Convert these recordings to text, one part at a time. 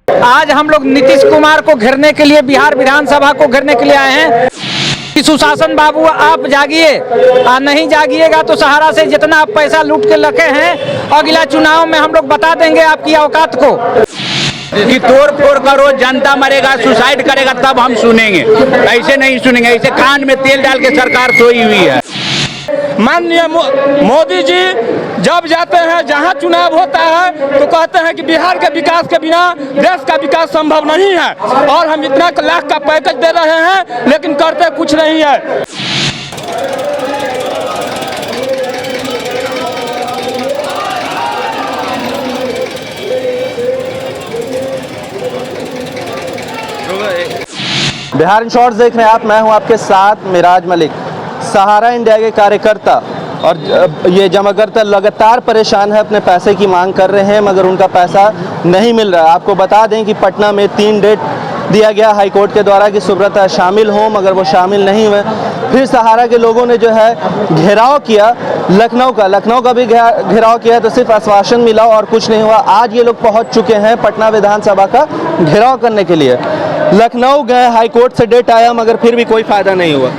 आज हम लोग नीतीश कुमार को घेरने के लिए, बिहार विधानसभा को घेरने के लिए आए हैं कि सुशासन बाबू आप जागिए, नहीं जागिएगा तो सहारा से जितना आप पैसा लूट के रखे हैं अगला चुनाव में हम लोग बता देंगे आपकी औकात को। कि तोड़ फोड़ करो, जनता मरेगा, सुसाइड करेगा तब हम सुनेंगे, ऐसे नहीं सुनेंगे। ऐसे कान में तेल डाल के सरकार सोई हुई है। माननीय मोदी जी जब जाते हैं जहां चुनाव होता है तो कहते हैं कि बिहार के विकास के बिना देश का विकास संभव नहीं है, और हम इतना लाख का पैकेज दे रहे हैं लेकिन करते कुछ नहीं है। बिहार इन शॉर्ट्स देख रहे हैं आप, मैं हूं आपके साथ मिराज मलिक। सहारा इंडिया के कार्यकर्ता और ये जमाकर्ता लगातार परेशान है, अपने पैसे की मांग कर रहे हैं मगर उनका पैसा नहीं मिल रहा है। आपको बता दें कि पटना में 3 डेट दिया गया हाईकोर्ट के द्वारा कि सुब्रता शामिल हो, मगर वो शामिल नहीं हुए। फिर सहारा के लोगों ने जो है घेराव किया लखनऊ का भी घेराव किया तो सिर्फ आश्वासन मिला और कुछ नहीं हुआ। आज ये लोग पहुंच चुके हैं पटना विधानसभा का घेराव करने के लिए। लखनऊ गए, हाईकोर्ट से डेट आया मगर फिर भी कोई फायदा नहीं हुआ।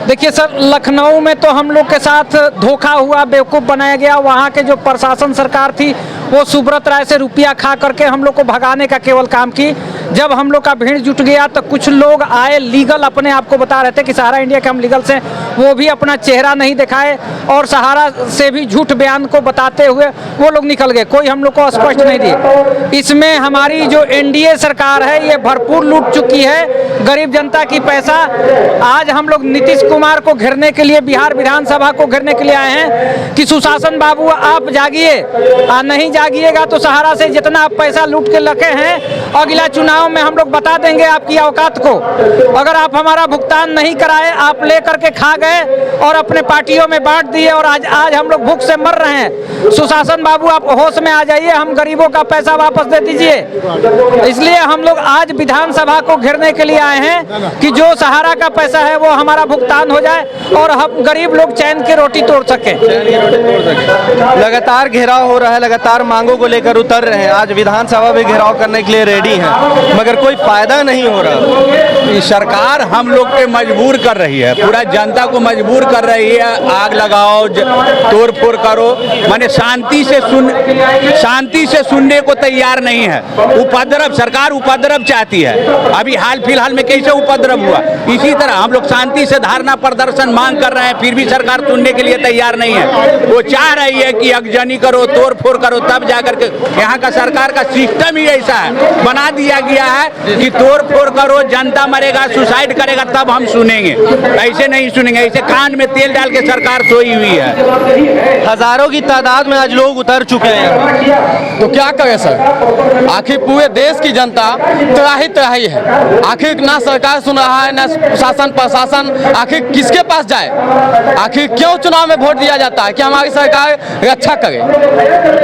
देखिए सर, लखनऊ में तो हम लोग के साथ धोखा हुआ, बेवकूफ़ बनाया गया। वहाँ के जो प्रशासन सरकार थी वो सुब्रत राय से रुपया खा करके हम लोग को भगाने का केवल काम की। जब हम लोग का भीड़ जुट गया तो कुछ लोग आए लीगल, अपने आप को बता रहे थे कि सहारा इंडिया के हम लीगल से, वो भी अपना चेहरा नहीं दिखाए और सहारा से भी झूठ बयान को बताते हुए वो लोग निकल गए। कोई हम लोग को स्पष्ट नहीं दी। इसमें हमारी जो एनडीए सरकार है ये भरपूर लूट चुकी है गरीब जनता की पैसा। आज हम लोग नीतीश कुमार को घेरने के लिए, बिहार विधानसभा को घेरने के लिए आए हैं कि सुशासन बाबू आप जागिए, नहीं जागिएगा तो सहारा से जितना आप पैसा लूट के रखे हैं अगला चुनाव में हम लोग बता देंगे आपकी औकात को। अगर आप हमारा भुगतान नहीं कराए, आप ले करके खा गए और अपने पार्टियों में बांट दिए और आज हम लोग भूख से मर रहे हैं। सुशासन बाबू आप होश में आ जाइए, हम गरीबों का पैसा वापस दे दीजिए। इसलिए हम लोग आज विधानसभा को घेरने के लिए आए हैं कि जो सहारा का पैसा है वो हमारा भुगतान हो जाए और हम गरीब लोग चैन की रोटी तोड़ सकें। लगातार घेराव हो रहा है, लगातार मांगों को लेकर उतर रहे हैं। आज विधानसभा में घेराव करने के लिए रेडी हैं मगर कोई फायदा नहीं हो रहा। सरकार हम लोग पे मजबूर कर रही है, पूरा जनता को मजबूर कर रही है। आग लगाओ, तोड़ फोड़ करो, माने शांति से सुनने को तैयार नहीं है। उपद्रव, सरकार उपद्रव चाहती है। अभी हाल फिलहाल में कैसे उपद्रव हुआ, इसी तरह हम लोग शांति से धारणा प्रदर्शन मांग कर रहे हैं, फिर भी सरकार सुनने के लिए तैयार नहीं है। वो चाह रही है कि अगजनी करो, तोड़ फोड़ करो, तब जाकर के यहाँ का सरकार का सिस्टम ही ऐसा है, बना दिया गया है कि तोड़ फोड़ करो, जनता मरेगा, सुसाइड करेगा तब हम सुनेंगे, ऐसे नहीं सुनेंगे। ऐसे कान में तेल डाल के सरकार सोई हुई है। हजारों की तादाद में आज लोग उतर चुके हैं। तो क्या करें सर, आखिर पूरे देश की जनता त्राही है। आखिर ना सरकार सुन रहा है, ना शासन प्रशासन, आखिर किसके पास जाए? आखिर क्यों चुनाव में वोट दिया जाता है कि हमारी सरकार रक्षा करे?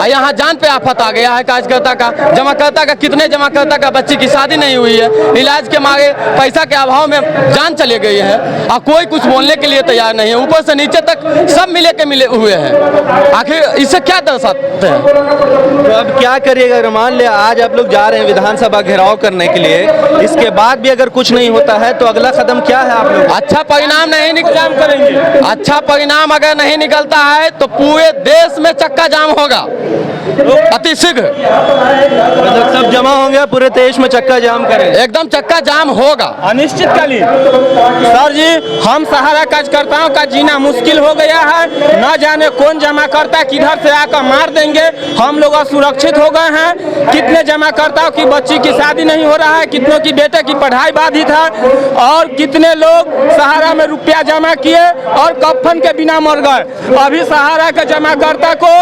यहाँ जान पे आफत आ गया है कार्यकर्ता का, जमाकर्ता का। कितने जमाकर्ता का बच्ची की शादी नहीं हुई है, इलाज के मारे पैसा के अभाव में जान चली गई है और कोई कुछ बोलने के लिए तैयार नहीं है। ऊपर से नीचे तक सब मिले हुए हैं। आखिर इससे क्या दर्शाते हैं? तो अब क्या करिएगा? अगर मान लिया आज आप लोग जा रहे हैं विधानसभा घेराव करने के लिए, इसके बाद भी अगर कुछ नहीं होता है तो अगला कदम क्या है आप लोग? अच्छा परिणाम नहीं करेंगे। अच्छा परिणाम अगर नहीं निकलता है तो पूरे देश में चक्का जाम होगा अति शीघ्र। मतलब सब जमा होंगे, पूरे देश में चक्का जाम करेंगे, एकदम चक्का जाम होगा अनिश्चितकालीन। सर जी, हम सहारा कार्यकर्ताओं का जीना मुश्किल हो गया है। न जाने कौन जमाकर्ता किधर से आकर मार देंगे। हम लोग असुरक्षित हो गए हैं। कितने जमाकर्ताओं की बच्ची की शादी नहीं हो रहा है, कितनों की बेटे की पढ़ाई बाधित है और कितने लोग सहारा में रुपया जमा किए और कफन के बिना मर गए। अभी सहारा के जमाकर्ता को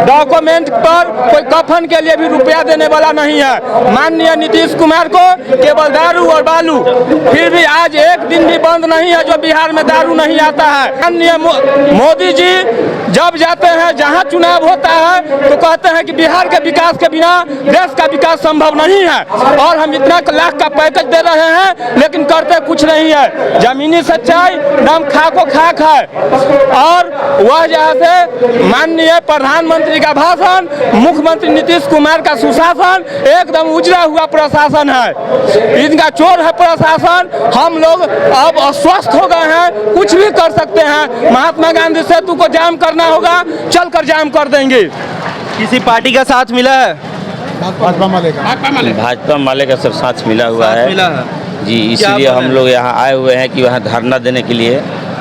डॉक्यूमेंट पर कोई कफन के लिए भी रुपया देने वाला नहीं है। माननीय नीतीश कुमार को केवल दारू और बालू, फिर भी आज एक दिन भी बंद नहीं है जो बिहार में दारू नहीं आता है। माननीय मोदी जी जब जाते हैं जहां चुनाव होता है तो कहते हैं कि बिहार के विकास के बिना देश का विकास संभव नहीं है, और हम इतना लाख का पैकेज दे रहे हैं लेकिन करते कुछ नहीं है। जमीनी सच्चाई दम खाको खाक है। और वह जहाँ से माननीय प्रधानमंत्री का भाषण, मुख्यमंत्री नीतीश कुमार का सुशासन एकदम उजड़ा हुआ प्रशासन है, इनका चोर है प्रशासन। हम लोग अब अस्वस्थ हो गए हैं, कुछ भी कर सकते हैं। महात्मा गांधी सेतु को जाम करना होगा, चलकर जाम कर देंगे। किसी पार्टी का साथ मिला है? भाजपा माले का सब साथ मिला हुआ है मिला है। जी, क्या इसलिए बोले? हम लोग यहाँ आए हुए हैं कि वहाँ धरना देने के लिए।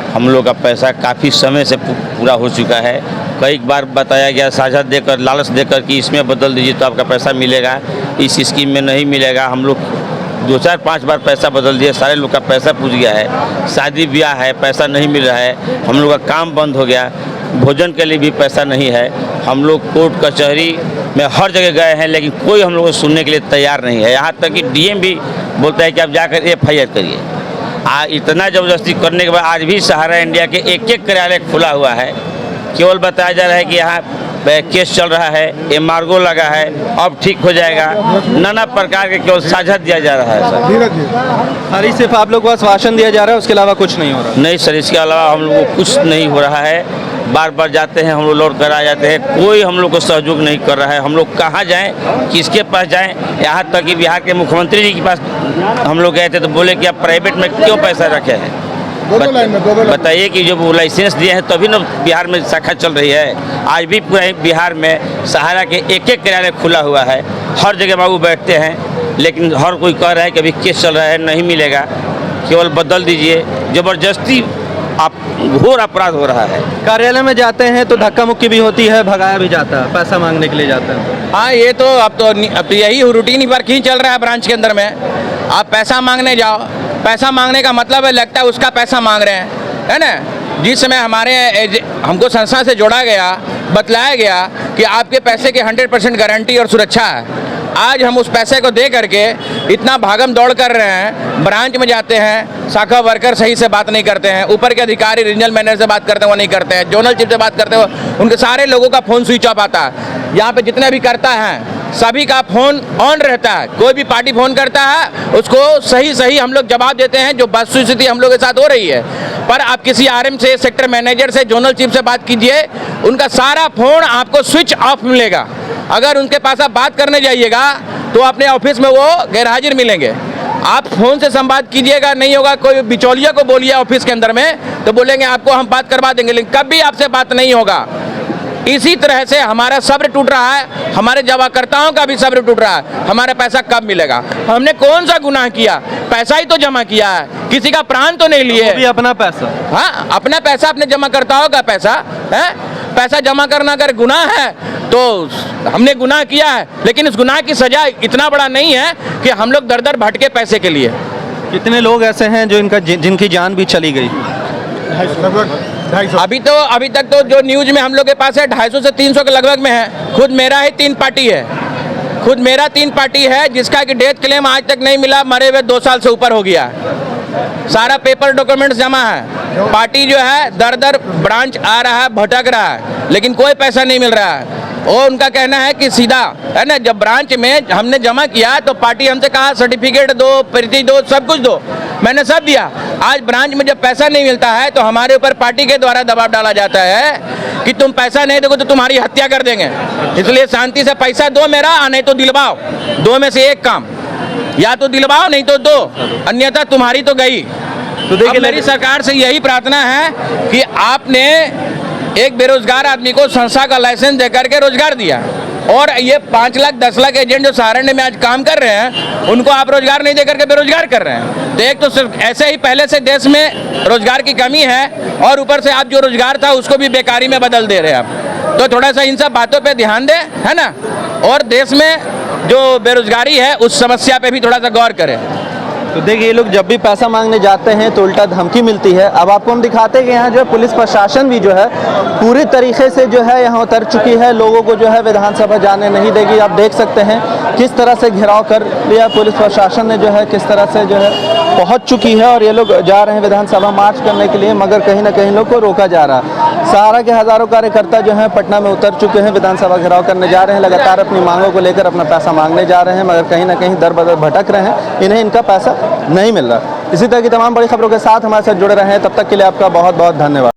हम लोग का पैसा काफ़ी समय से पूरा हो चुका है। कई बार बताया गया, साझा देकर, लालच देकर कि इसमें बदल दीजिए तो आपका पैसा मिलेगा, इस स्कीम में नहीं मिलेगा। हम लोग 2-4-5 बार पैसा बदल दिया, सारे लोग का पैसा पूछ गया है। शादी ब्याह है, पैसा नहीं मिल रहा है। हम लोग का काम बंद हो गया, भोजन के लिए भी पैसा नहीं है। हम लोग कोर्ट कचहरी में हर जगह गए हैं, लेकिन कोई हम लोग को सुनने के लिए तैयार नहीं है। यहाँ तक कि डीएम भी बोलता है कि आप जाकर FIR करिए। इतना ज़बरदस्ती करने के बाद आज भी सहारा इंडिया के एक कार्यालय खुला हुआ है। केवल बताया जा रहा है कि यहाँ केस चल रहा है, एम्बार्गो लगा है, अब ठीक हो जाएगा। नाना प्रकार के केवल साझा दिया जा रहा है सर। खाली सिर्फ आप लोग को आश्वासन दिया जा रहा है, उसके अलावा कुछ नहीं हो रहा? नहीं सर, इसके अलावा हम लोग को कुछ नहीं हो रहा है। बार बार जाते हैं हम लोग, लौट कर आ जाते हैं, कोई हम लोग को सहयोग नहीं कर रहा है। हम लोग कहाँ जाएं, किसके पास जाएं? यहाँ तक कि बिहार के मुख्यमंत्री जी के पास हम लोग गए थे तो बोले कि आप प्राइवेट में क्यों पैसा रखे हैं? बताइए कि जो वो लाइसेंस दिए हैं तभी ना बिहार में शाखा चल रही है। आज भी पूरे बिहार में सहारा के एक कार्यालय खुला हुआ है, हर जगह बाबू बैठते हैं, लेकिन हर कोई कह रहा है कि अभी केस चल रहा है, नहीं मिलेगा, केवल बदल दीजिए। ज़बरदस्ती आप घोर अपराध हो रहा है। कार्यालय में जाते हैं तो धक्का मुक्की भी होती है, भगाया भी जाता है, पैसा मांगने के लिए जाते हैं। हाँ, ये तो अब तो यही रूटीन वर्क ही चल रहा है ब्रांच के अंदर में। आप पैसा मांगने जाओ, पैसा मांगने का मतलब है लगता है उसका पैसा मांग रहे हैं, है ना। जिस समय हमको संस्था से जोड़ा गया, बतलाया गया कि आपके पैसे की 100% गारंटी और सुरक्षा है। आज हम उस पैसे को दे करके इतना भागम दौड़ कर रहे हैं, ब्रांच में जाते हैं, शाखा वर्कर सही से बात नहीं करते हैं, ऊपर के अधिकारी रीजनल मैनेजर से बात करते हैं वो नहीं करते हैं, जोनल चीफ से बात करते हैं उनके सारे लोगों का फ़ोन स्विच ऑफ आता है। यहाँ पे जितने भी करता है सभी का फ़ोन ऑन रहता है। कोई भी पार्टी फ़ोन करता है उसको सही हम लोग जवाब देते हैं, जो वस्तुस्थिति हम लोग के साथ हो रही है। पर आप किसी RM से, सेक्टर मैनेजर से, जोनल चीफ से बात कीजिए, उनका सारा फ़ोन आपको स्विच ऑफ मिलेगा। अगर उनके पास आप बात करने जाइएगा तो अपने ऑफिस में वो गैरहाजिर मिलेंगे। आप फ़ोन से संवाद कीजिएगा, नहीं होगा, कोई बिचौलिया को बोलिए ऑफिस के अंदर में तो बोलेंगे आपको हम बात करवा देंगे, लेकिन कभी आपसे बात नहीं होगा। इसी तरह से हमारा सब्र टूट रहा है, हमारे जमाकर्ताओं का भी सब्र टूट रहा है। हमारा पैसा कब मिलेगा? हमने कौन सा गुनाह किया? पैसा ही तो जमा किया है, किसी का प्राण तो नहीं लिए। भी अपना पैसा, हाँ, अपना पैसा, अपने जमाकर्ताओं का पैसा है। पैसा जमा करना अगर गुनाह है तो हमने गुनाह किया है, लेकिन इस गुनाह की सजा इतना बड़ा नहीं है कि हम लोग दर दर भटके पैसे के लिए। कितने लोग ऐसे हैं जो जिनकी जान भी चली गई? अभी तक तो जो न्यूज में हम लोग के पास है 250 से 300 के लगभग में है। खुद मेरा ही 3 पार्टी है, खुद मेरा 3 पार्टी है जिसका कि डेथ क्लेम आज तक नहीं मिला, मरे हुए 2 साल से ऊपर हो गया। सारा पेपर डॉक्यूमेंट्स जमा है। पार्टी जो है दर दर ब्रांच आ रहा है, भटक रहा है, लेकिन कोई पैसा नहीं मिल रहा है। और उनका कहना है कि सीधा, है ना, जब ब्रांच में हमने जमा किया तो पार्टी हमसे कहा सर्टिफिकेट दो, प्रति दो, सब कुछ दो, मैंने सब दिया। आज ब्रांच में जब पैसा नहीं मिलता है तो हमारे ऊपर पार्टी के द्वारा दबाव डाला जाता है कि तुम पैसा नहीं दोगे तो तुम्हारी हत्या कर देंगे। इसलिए शांति से पैसा दो मेरा, नहीं तो दिलवाओ। 2 में से एक काम, या तो दिलवाओ नहीं तो दो, अन्यथा तुम्हारी तो गई। तो देखिए, मेरी सरकार से यही प्रार्थना है कि आपने एक बेरोजगार आदमी को संस्था का लाइसेंस देकर के रोजगार दिया, और ये 5 लाख 10 लाख एजेंट जो सहारनपुर में आज काम कर रहे हैं उनको आप रोजगार नहीं देकर के बेरोजगार कर रहे हैं। तो एक तो सिर्फ ऐसे ही पहले से देश में रोजगार की कमी है, और ऊपर से आप जो रोजगार था उसको भी बेकारी में बदल दे रहे हैं आप। तो थोड़ा सा इन सब बातों पे ध्यान दें, है ना, और देश में जो बेरोजगारी है उस समस्या पे भी थोड़ा सा गौर करें। तो देखिए, ये लोग जब भी पैसा मांगने जाते हैं तो उल्टा धमकी मिलती है। अब आपको हम दिखाते हैं कि यहाँ जो है पुलिस प्रशासन भी जो है पूरी तरीके से जो है यहाँ उतर चुकी है, लोगों को जो है विधानसभा जाने नहीं देगी। आप देख सकते हैं किस तरह से घेराव कर लिया पुलिस प्रशासन ने, जो है किस तरह से जो है पहुँच चुकी है, और ये लोग जा रहे हैं विधानसभा मार्च करने के लिए, मगर कहीं ना कहीं लोग को रोका जा रहा है। सहारा के हज़ारों कार्यकर्ता जो हैं पटना में उतर चुके हैं, विधानसभा घेराव करने जा रहे हैं, लगातार अपनी मांगों को लेकर अपना पैसा मांगने जा रहे हैं, मगर कहीं ना कहीं दर बदर भटक रहे हैं, इन्हें इनका पैसा नहीं मिल रहा। इसी तरह की तमाम बड़ी खबरों के साथ हमारे साथ जुड़े रहे हैं। तब तक के लिए आपका बहुत बहुत धन्यवाद।